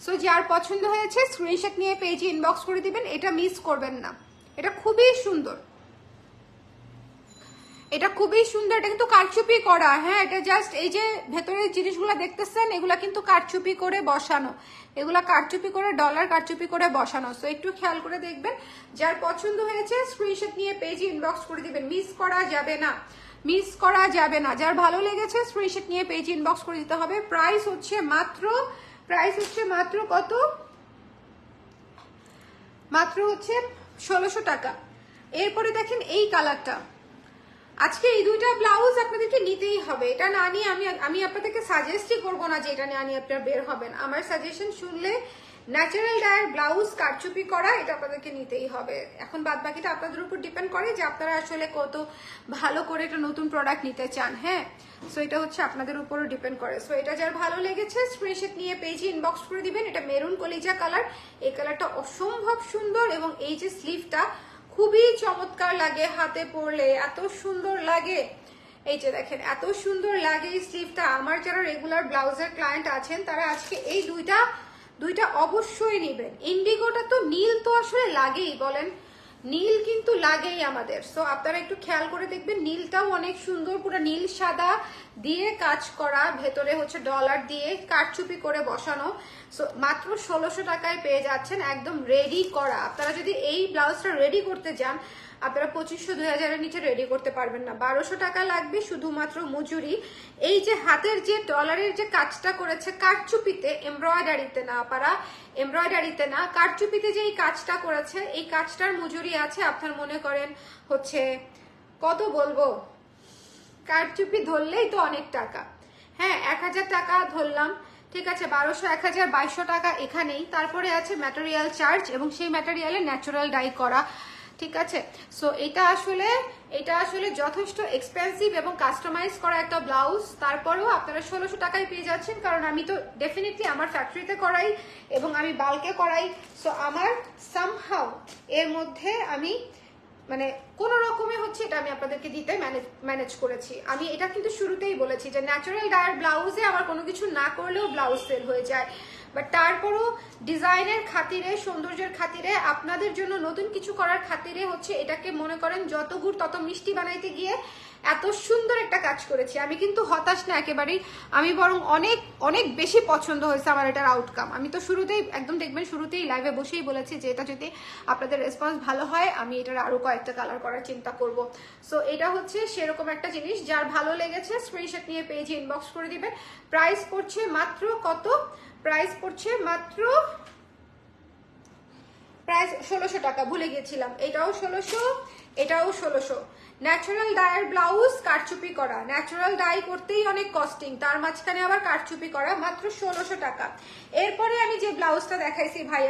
সো যার পছন্দ হয়েছে স্ক্রিনশট নিয়ে পেজে ইনবক্স করে দিবেন, এটা মিস করবেন না। এটা খুবই সুন্দর, এটা খুবই সুন্দর। এটা কিন্তু কারচুপি করা, হ্যাঁ, এটা জাস্ট এই যে ভেতরের জিনিসগুলো দেখতেছেন, এগুলা কিন্তু কারচুপি করে বসানো, এগুলা কারচুপি করে, ডলার কারচুপি করে বসানো। সো একটু খেয়াল করে দেখবেন। যার পছন্দ হয়েছে স্ক্রিনশট নিয়ে পেজে ইনবক্স করে দিবেন, মিস করা যাবে না, মিস করা যাবে না। যার ভালো লেগেছে স্ক্রিনশট নিয়ে পেজে ইনবক্স করে দিতে হবে। প্রাইস হচ্ছে মাত্র কত, মাত্র হচ্ছে 1600 টাকা। এরপরে দেখেন এই কালারটা, আজকে এই দুইটা ব্লাউজ আপনাদেরকে নিতেই হবে। এটা না নিয়ে আমি আপনাদেরকে সাজেস্টই করবো না যে এটা না নিয়ে আপনারা বের হবেন। আমার সাজেশন শুনলে ন্যাচারাল ডায়ের ব্লাউজ কারচুপি করা, এটা আপনাদেরকে নিতেই হবে। এখন বাদ বাকিটা আপনাদের উপর ডিপেন্ড করে যে আপনারা আসলে কত ভালো করে একটা নতুন প্রোডাক্ট নিতে চান। হ্যাঁ, সো এটা হচ্ছে আপনাদের উপরও ডিপেন্ড করে। সো এটা যার ভালো লেগেছে স্ক্রিনশট নিয়ে পেজে ইনবক্স করে দিবেন। এটা মেরুন কলিজা কালার, এই কালারটা অসম্ভব সুন্দর, এবং এই যে স্লিভটা খুবই চমৎকার লাগে, হাতে পরলে এত সুন্দর লাগে। এই যে দেখেন, এত সুন্দর লাগে এই স্লিভটা। আমার যারা রেগুলার ব্লাউজের ক্লায়েন্ট আছেন তারা আজকে এই দুইটা অবশ্যই নেবেন। ইন্ডিগোটা তো নীল তো আসলে লাগেই, বলেন, নীল কিন্তু লাগেই আমাদের। সো আপনারা একটু খেয়াল করে দেখবেন, নীলটাও অনেক সুন্দর, পুরো নীল সাদা দিয়ে কাজ করা, ভেতরে হচ্ছে ডলার দিয়ে কারচুপি করে বসানো। সো মাত্র 1600 টাকায় পেয়ে যাচ্ছেন, একদম রেডি করা। আপনারা যদি এই ব্লাউজটা রেডি করতে যান, আপনারা 2500-2000-এর নিচে রেডি করতে পারবেন না। 1200 টাকা লাগবে শুধুমাত্র মজুরি। এই যে হাতের যে ডলারের যে কাজটা করেছে কারচুপিতে, এমব্রয়ডারিতে না পারা, এমব্রয়ডারিতে না, কারচুপিতে যে এই কাজটা করেছে, এই কাজটার মজুরি আছে আপনার মনে করেন হচ্ছে কত বলবো, কারচুপি ধরলেই তো অনেক টাকা। হ্যাঁ, 1000 টাকা ধরলাম, ঠিক আছে, 1200, 1000, 2200 টাকা এখানেই। তারপরে আছে ম্যাটেরিয়াল চার্জ, এবং সেই ম্যাটেরিয়ালে ন্যাচারাল ডাই করা, ঠিক আছে। সো এটা আসলে যথেষ্ট এক্সপেন্সিভ এবং কাস্টমাইজ করা একটা ব্লাউজ। তারপরেও আপনারা 1600 টাকায় পেয়ে যাচ্ছেন, কারণ আমি তো ডেফিনেটলি আমার ফ্যাক্টরিতে করাই এবং আমি বাল্কে করাই। সো আমার সামহাউ এর মধ্যে আমি মানে কোন রকমে হচ্ছে এটা আমি আপনাদেরকে দিতে ম্যানেজ করেছি। আমি এটা কিন্তু শুরুতেই বলেছি যে ন্যাচারাল ডায়ার ব্লাউজে আমার কোনো কিছু না করলেও ব্লাউজ সেল হয়ে যায়, বাট তারপরও ডিজাইনের খাতিরে, সৌন্দর্যের খাতিরে, আপনাদের জন্য নতুন কিছু করার খাতিরে হচ্ছে এটাকে মনে করেন যত গুড় তত মিষ্টি বানাইতে গিয়ে এত সুন্দর একটা কাজ করেছি। আমি কিন্তু হতাশ না একেবারেই, আমি বরং অনেক অনেক বেশি পছন্দ হয়েছে আমার এটার আউটকাম। আমি তো শুরুতেই একদম দেখবেন, শুরুতেই লাইভে বসেই বলেছি যে এটা যদি আপনাদের রেসপন্স ভালো হয় আমি এটার আরো কয়েকটা কালার করার চিন্তা করব। সো এটা হচ্ছে সেরকম একটা জিনিস, যার ভালো লেগেছে স্ক্রিনশট নিয়ে পেজে ইনবক্স করে দিবেন। প্রাইস পড়ছে মাত্র কত, প্রাইস পড়ছে মাত্র 1600 টাকা, ভুলে গেছিলাম, এটাও 1600, এটাও 1600। ন্যাচারাল ডাইয়ের ব্লাউজ কারচুপি করা, ন্যাচারাল ডাই করতেই অনেক কস্টিং, তার মাঝখানে আবার কারচুপি করা, মাত্র 1600 টাকা। এরপরে আমি যে ব্লাউজটা দেখাইছি ভাই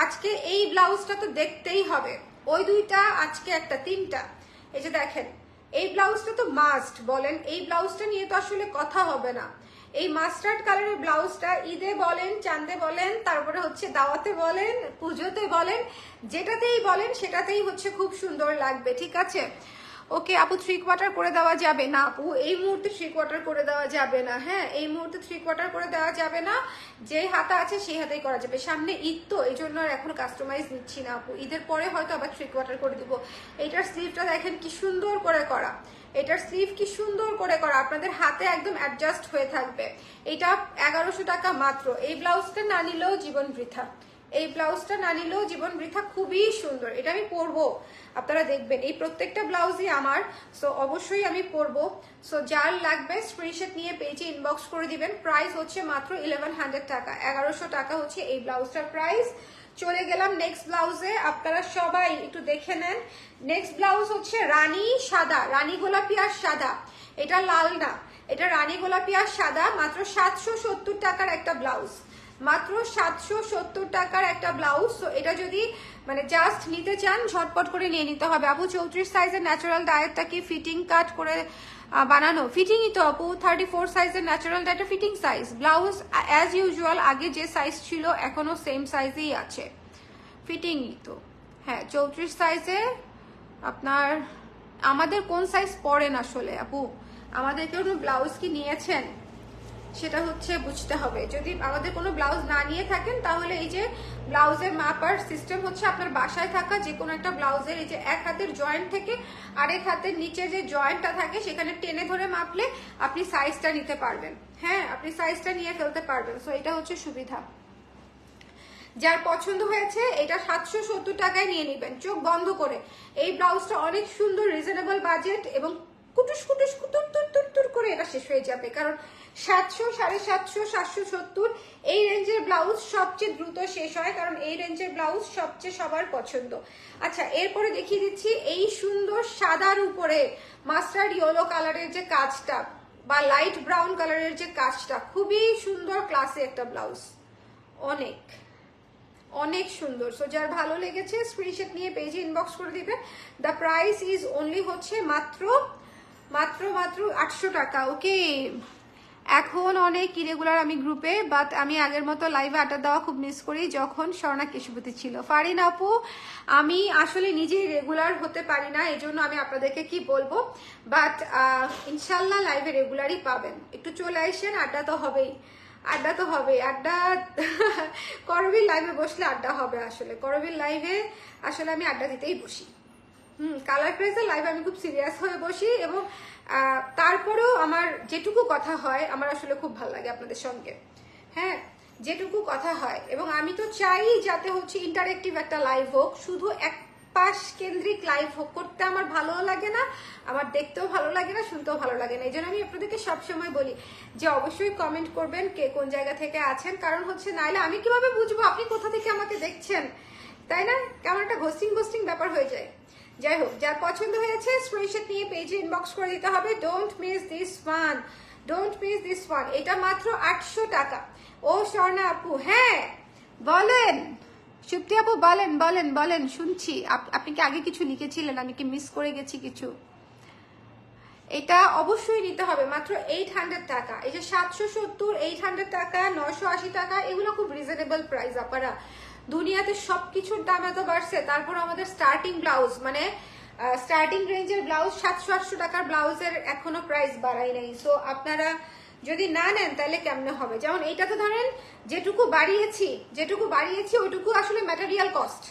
আজকে এই ব্লাউজটা তো দেখতেই হবে, ওই দুইটা আজকে একটা তিনটা, এই যে দেখেন এই ব্লাউজটা তো মাস্ট বলেন, এই ব্লাউজটা নিয়ে তো আসলে কথা হবে না। এই মাস্টার্ড কালারের ব্লাউজটা ঈদে বলেন, চাঁদে বলেন, তারপরে হচ্ছে দাওয়াতে বলেন, পুজোতে বলেন, যেটাতেই বলেন সেটাতেই হচ্ছে খুব সুন্দর লাগবে, ঠিক আছে। ওকে আপু 3/4 করে দেওয়া যাবে না আপু, এই মুহূর্তে 3/4 করে দেওয়া যাবে না, হ্যাঁ এই মুহূর্তে 3/4 করে দেওয়া যাবে না, যে হাতা আছে সেই হাতেই করা যাবে। সামনে ঈদ তো এই জন্য আর এখন কাস্টমাইজ নিচ্ছি না আপু, ঈদের পরে হয়তো আবার 3/4 করে দিব। এইটার স্লিভটা দেখেন কি সুন্দর করে করা, এটার স্লিভ কি সুন্দর করে করা, আপনাদের হাতে একদম অ্যাডজাস্ট হয়ে থাকবে। এটা 1100 টাকা মাত্র। এই ব্লাউজটা না নিলেও জীবন বৃথা, এই ব্লাউজটা না নিলেও জীবন বৃথা, খুবই সুন্দর। এটা আমি পরবো, আপনারা দেখবেন এই প্রত্যেকটা ব্লাউজই আমার, সো অবশ্যই আমি পরবো। সো যার লাগবে স্ক্রিনশট নিয়ে পেজে ইনবক্স করে দিবেন। প্রাইস হচ্ছে মাত্র 1100 টাকা, 1100 টাকা হচ্ছে এই ব্লাউজটার প্রাইস। চলে গেলাম নেক্সট ব্লাউজে, আপনারা সবাই একটু দেখে নেন। নেক্সট ব্লাউজ হচ্ছে রানী সাদা, রানী গোলাপি আর সাদা, এটা লাল না, এটা রানী গোলাপি আর সাদা, মাত্র 770 টাকার একটা ব্লাউজ, মাত্র 770 টাকার একটা ব্লাউজ। তো এটা যদি মানে জাস্ট নিতে চান ঝটপট করে নিয়ে নিতে হবে। আপু 34 সাইজের ন্যাচারাল ডায়েটটা কি ফিটিং কাট করে বানানো? ফিটিংই তো আপু, 34 সাইজের ন্যাচারাল ডায়েটটা fitting size. Blouse as usual আগে যে সাইজ ছিল এখনো সেম সাইজেই আছে, ফিটিংই তো। হ্যাঁ 34 সাইজে আপনার, আমাদের কোন সাইজ পড়েন আসলে আপু, আমাদের কোনো ব্লাউজ কি নিয়েছেন সেটা হচ্ছে বুঝতে হবে। যদি আমাদের কোনো ব্লাউজ না নিয়ে থাকেন তাহলে এই যে ব্লাউজের মাপার সিস্টেম হচ্ছে আপনার বাসায় থাকা যে কোনো একটা ব্লাউজের এই যে এক হাতের জয়েন্ট থেকে আরেক হাতের নিচে যে জয়েন্টটা থাকে সেখানে টেনে ধরে মাপলে আপনি সাইজটা নিতে পারবেন, হ্যাঁ আপনি সাইজটা নিয়ে ফেলতে পারবেন। সো এটা হচ্ছে সুবিধা। যার পছন্দ হয়েছে এটা 770 টাকায় নিয়ে নেবেন চোখ বন্ধ করে। এই ব্লাউজটা অনেক সুন্দর, রিজনেবল বাজেট, এবং কুটুস কুটুস কুতুর তুর তুর তুর করে এটা শেষ হয়ে যাবে, কারণ 700, 750, 770 এই রেঞ্জের ব্লাউজ সবচেয়ে দ্রুত শেষ হয়, কারণ এই রেঞ্জের ব্লাউজ সবচেয়ে সবার পছন্দ। আচ্ছা এরপরে দেখিয়ে দিচ্ছি এই সুন্দর সাদার উপরে মাস্টার্ড ইয়েলো কালারের যে কাজটা বা লাইট ব্রাউন কালারের যে কাজটা, খুবই সুন্দর ক্লাসে একটা ব্লাউজ, অনেক অনেক সুন্দর। সো যার ভালো লেগেছে স্ক্রিনশট নিয়ে পেজে ইনবক্স করে দিবেন। দ্য প্রাইস ইজ অনলি হচ্ছে মাত্র মাত্র মাত্র 800 টাকা। ওকে এখন অনেক ইরেগুলার আমি গ্রুপে, বাট আমি আগের মতো লাইভে আড্ডা দেওয়া খুব মিস করি যখন স্বর্ণা কেশুপতি ছিল। ফারিন আপু আমি আসলে নিজেই রেগুলার হতে পারি না, এই জন্য আমি আপনাদেরকে কি বলবো, বাট ইনশাল্লাহ লাইভে রেগুলারই পাবেন। একটু চলে আসেন, আড্ডা তো হবেই, আড্ডা তো হবে, আড্ডা করবীর লাইভে বসলে আড্ডা হবে। আসলে করবীর লাইভে আসলে আমি আড্ডা দিতেই বসি, কালার ক্রেজের লাইভে আমি খুব সিরিয়াস হয়ে বসি, এবং তারপরেও আমার যেটুকু কথা হয় আমার আসলে খুব ভালো লাগে আপনাদের সঙ্গে, হ্যাঁ যেটুকু কথা হয়। এবং আমি তো চাই যাতে হচ্ছে ইন্টারেক্টিভ একটা লাইভ হোক, শুধু এক পাশ কেন্দ্রিক লাইভ হোক, করতে আমার ভালো লাগে না, আমার দেখতেও ভালো লাগে না, শুনতেও ভালো লাগে না। এই জন্য আমি আপনাদেরকে সবসময় বলি যে অবশ্যই কমেন্ট করবেন কে কোন জায়গা থেকে আছেন, কারণ হচ্ছে নাইলে আমি কিভাবে বুঝবো আপনি কোথা থেকে আমাকে দেখছেন, তাই না? কেমন একটা ঘোস্টিং ঘোস্টিং ব্যাপার হয়ে যায়। যাই হোক, যার পছন্দ হয়েছে স্ক্রিনশট নিয়ে পেজে ইনবক্স করে দিতে হবে। Don't miss this one, don't miss this one. এটা মাত্র 800 টাকা। ও স্বর্ণা আপু, হ্যাঁ বলেন, সুপ্তি আপু বলেন বলেন বলেন, শুনছি। আপনি কি আগে কিছু লিখেছিলেন, আমি কি মিস করে গেছি কিছু? এটা অবশ্যই নিতে হবে, মাত্র 800 টাকা। এই যে 770, 800 টাকা, 980 টাকা, এগুলো খুব রিজনেবল প্রাইস। আপনারা দুনিয়াতে সবকিছুর দাম এত বাড়ছে, তারপর আমাদের স্টার্টিং ব্লাউজ মানে স্টার্টিং রেঞ্জের ব্লাউজ 700-800 টাকার ব্লাউজের এখনো প্রাইস বাড়াই নাই। সো আপনারা যদি না নেন তাহলে কেমনে হবে? যেমন এইটাতে ধরেন যেটুকু বাড়িয়েছি ওইটুকু আসলে ম্যাটেরিয়াল কস্ট,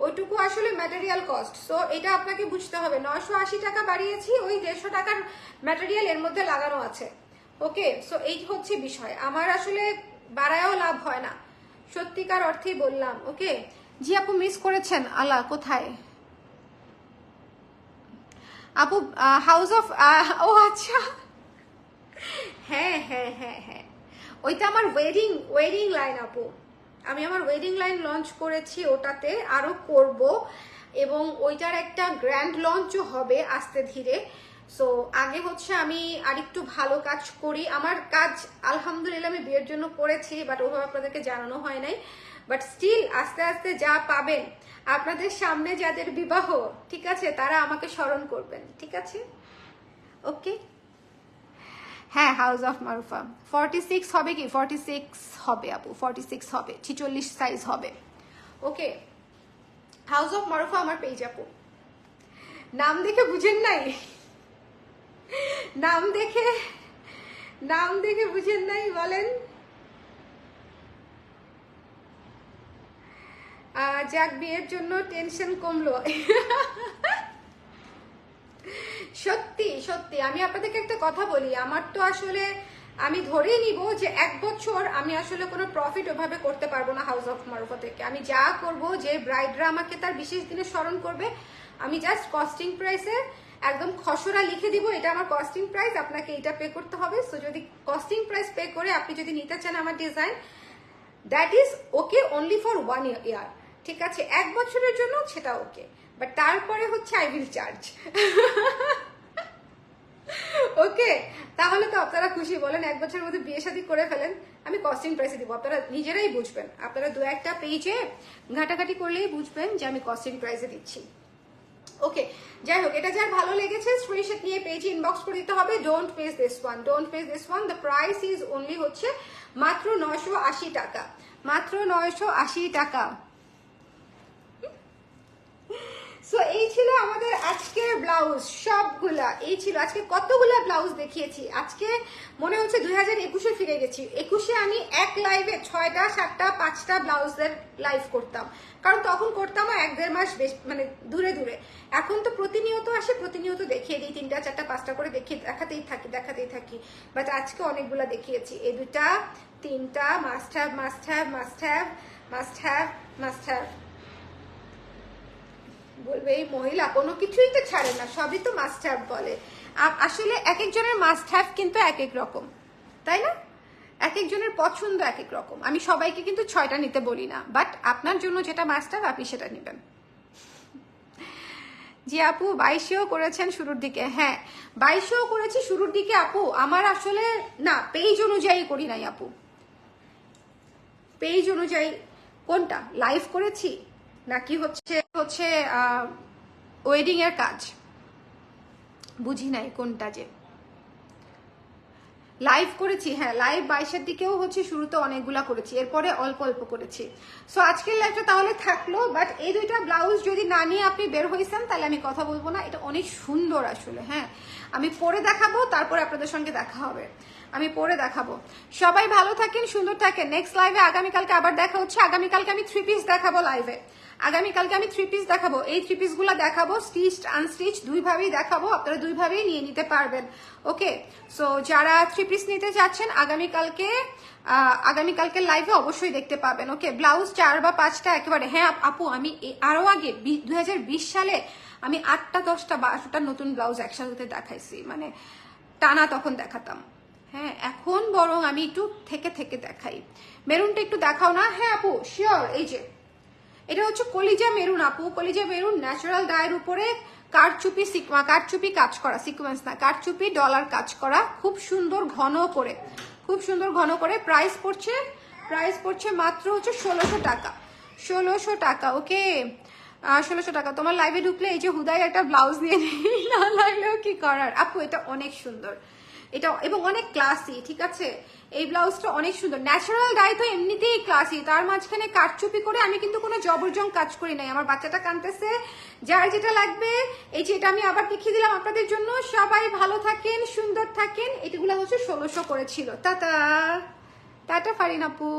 ওইটুকু আসলে ম্যাটেরিয়াল কস্ট। সো এটা আপনাকে বুঝতে হবে, 980 টাকা বাড়িয়েছি, ওই 150 টাকার ম্যাটেরিয়াল এর মধ্যে লাগানো আছে। ওকে, সো এই হচ্ছে বিষয়, আমার আসলে বাড়ায়ও লাভ হয় না, সত্যিকার অর্থেই বললাম। ওকে জি আপু মিস করেছেন, আলা কোথায় আপু? হাউস অফ, ও আচ্ছা, হ্যাঁ হ্যাঁ হ্যাঁ হ্যাঁ, ওইটা আমার ওয়েডিং লাইন আপু, আমি আমার ওয়েডিং লাইন লঞ্চ করেছি, ওটাতে আরো করব। এবং ওইটার একটা গ্র্যান্ড লঞ্চও হবে আস্তে ধীরে। সো আগে হচ্ছে আমি আরেকটু ভালো কাজ করি, আমার কাজ আলহামদুলিল্লাহ আমি বিয়ের জন্য করেছি, বাট ওভাবে আপনাদেরকে জানানো হয় নাই। বাট স্টিল আস্তে আস্তে যা পাবেন আপনাদের সামনে যাদের বিবাহ, ঠিক আছে, তারা আমাকে স্মরণ করবেন, ঠিক আছে? ওকে, হ্যাঁ, হাউস অফ মারুফা 46 হবে কি? 46 হবে আপু, 46 হবে, 46 সাইজ হবে। ওকে, হাউস অফ মারুফা আমার পেজ আপু। নাম দেখে বুঝেন নাই? নাম দেখে বুঝেন নাই বলেন? যাক, বিয়ের জন্য টেনশন কমলো। সত্যি সত্যি আমি আপনাদেরকে একটা কথা বলি, আমার তো আসলে আমি ধরেই নিব যে 1 বছর আমি আসলে কোনো প্রফিট ওভাবে করতে পারবো না হাউস অফ মারুফা থেকে। আমি যা করব, যে ব্রাইডরা আমাকে তার বিশেষ দিনে স্মরণ করবে, আমি জাস্ট কস্টিং প্রাইসে একদম খসড়া লিখে দিব, এটা আমার কস্টিং প্রাইস, আপনাকে এটা পে করতে হবে। সো যদি কস্টিং প্রাইস পে করে আপনি যদি নিতে চান আমার design, that is okay only for 1 ইয়ার, ঠিক আছে? 1 বছরের জন্য সেটা ওকে, বাট তারপরে হচ্ছে আই উইল চার্জ। ওকে, তাহলে তো আপনারা খুশি, বলেন? 1 বছরের মধ্যে বিয়ে শাদী করে ফেলেন, আমি কস্টিং প্রাইসে দিব, আপনারা নিজেরাই বুঝবেন। আপনারা 2-1টা পেজে ঘাটাঘাটি করলেই বুঝবেন যে আমি কস্টিং প্রাইসে দিচ্ছি। ওকে, যাই হোক, এটা যার ভালো লেগেছে স্ক্রিনশট নিয়ে পেজে ইনবক্স করে দিতে হবে। Don't miss this one, don't miss this one. The price is only হচ্ছে মাত্র 980 টাকা, মাত্র 980 টাকা। সো এই ছিল আমাদের আজকের ব্লাউজ সবগুলা, এই ছিল আজকে কতগুলা ব্লাউজ দেখিয়েছি। আজকে মনে হচ্ছে 2021-এ ফিরে গেছি। 21-এ আমি এক লাইভে 6টা 7টা 5টা ব্লাউজের লাইভ করতাম, কারণ তখন করতাম 1-1.5 মাস বেশ, মানে দূরে দূরে। এখন তো প্রতিনিয়ত আসে, প্রতিনিয়ত দেখিয়ে দিই, 3টা 4টা 5টা করে দেখাতেই থাকি। বাট আজকে অনেকগুলা দেখিয়েছি, এই 2টা 3টা must have must have must have must have must have. বলবে এই মহিলা কোনো কিছুই তো ছাড়ে না, সবই তো মাস্ট হ্যাভ বলে। আসলে এক একজনের মাস্ট হ্যাভ কিন্তু এক এক রকম, তাই না? এক একজনের পছন্দ এক এক রকম। আমি সবাইকে কিন্তু 6টা নিতে বলি না, বাট আপনার জন্য যেটা মাস্ট হ্যাভ আপনি সেটা নেবেন। জি আপু, 22-এও করেছেন শুরুর দিকে? হ্যাঁ, 22-এও করেছি শুরুর দিকে আপু। আমার আসলে না, পেজ অনুযায়ী করি নাই আপু, পেজ অনুযায়ী। কোনটা লাইভ করেছি নাকি হচ্ছে ওয়েডিং এর কাজ, বুঝি নাই কোনটা যে লাইভ করেছি। হ্যাঁ, লাইভ 22-এর দিকেও হচ্ছে শুরুতে অনেকগুলা করেছি, এরপরে অল্প অল্প করেছি। সো আজকের লাইভটা তাহলে থাকলো। বাট এই 2টা ব্লাউজ যদি না নিয়ে আপনি বের হয়েছেন তাহলে আমি কথা বলবো না। এটা অনেক সুন্দর আসলে। হ্যাঁ, আমি পরে দেখাবো, তারপরে আপনাদের সঙ্গে দেখা হবে, আমি পরে দেখাবো। সবাই ভালো থাকেন, সুন্দর থাকেন। নেক্সট লাইভে আগামীকালকে আবার দেখা হচ্ছে। আগামীকালকে আমি 3 পিস দেখাবো লাইভে, আগামীকালকে আমি 3 পিস দেখাবো। এই 3 পিসগুলো দেখাবো, স্টিচড আনস্টিচ দুইভাবেই দেখাবো, আপনারা দুইভাবেই নিয়ে নিতে পারবেন। ওকে, সো যারা 3 পিস নিতে চাচ্ছেন আগামীকালকে লাইভে অবশ্যই দেখতে পাবেন। ওকে, ব্লাউজ 4 বা 5টা একেবারে। হ্যাঁ আপু, আমি আরো আগে 2020 সালে আমি 8টা 10টা 12টা নতুন ব্লাউজ একসাথে দেখাইছি, মানে টানা তখন দেখাতাম। হ্যাঁ, এখন বরং আমি একটু থেকে দেখাই। মেরুনটা একটু দেখাও না? হ্যাঁ আপু, শিওর। এই যে এটা হচ্ছে কলিজা মেরুন আপু, কলিজা মেরুন ন্যাচারাল ডায়ের উপরে কারচুপি কাজ করা, সিকোয়েন্স না, কারচুপি ডলার কাজ করা, খুব সুন্দর ঘন করে, খুব সুন্দর ঘন করে। প্রাইস পড়ছে মাত্র হচ্ছে 1600 টাকা, 1600 টাকা। ওকে, 1600 টাকা। তোমার লাইভে ঢুকলে এই যে হুদাই একটা ব্লাউজ নিয়ে নেই, না লাগলেও কি করার আপু, এটা অনেক সুন্দর, এটা এবং অনেক ক্লাসি, ঠিক আছে? এই ব্লাউজটা অনেক সুন্দর। ন্যাচারাল ডাই তো এমনিতেই ক্লাসি, তার মাঝখানে কারচুপি করে। আমি কিন্তু কোনো জবরজং কাজ করি নাই। আমার বাচ্চাটা কাঁদতেছে, যার যেটা লাগবে। এই যে এটা আমি আবার দেখিয়ে দিলাম আপনাদের জন্য। সবাই ভালো থাকেন, সুন্দর থাকেন। এগুলো হচ্ছে 1600 করেছিল। টাটা টাটা ফারিন আপু।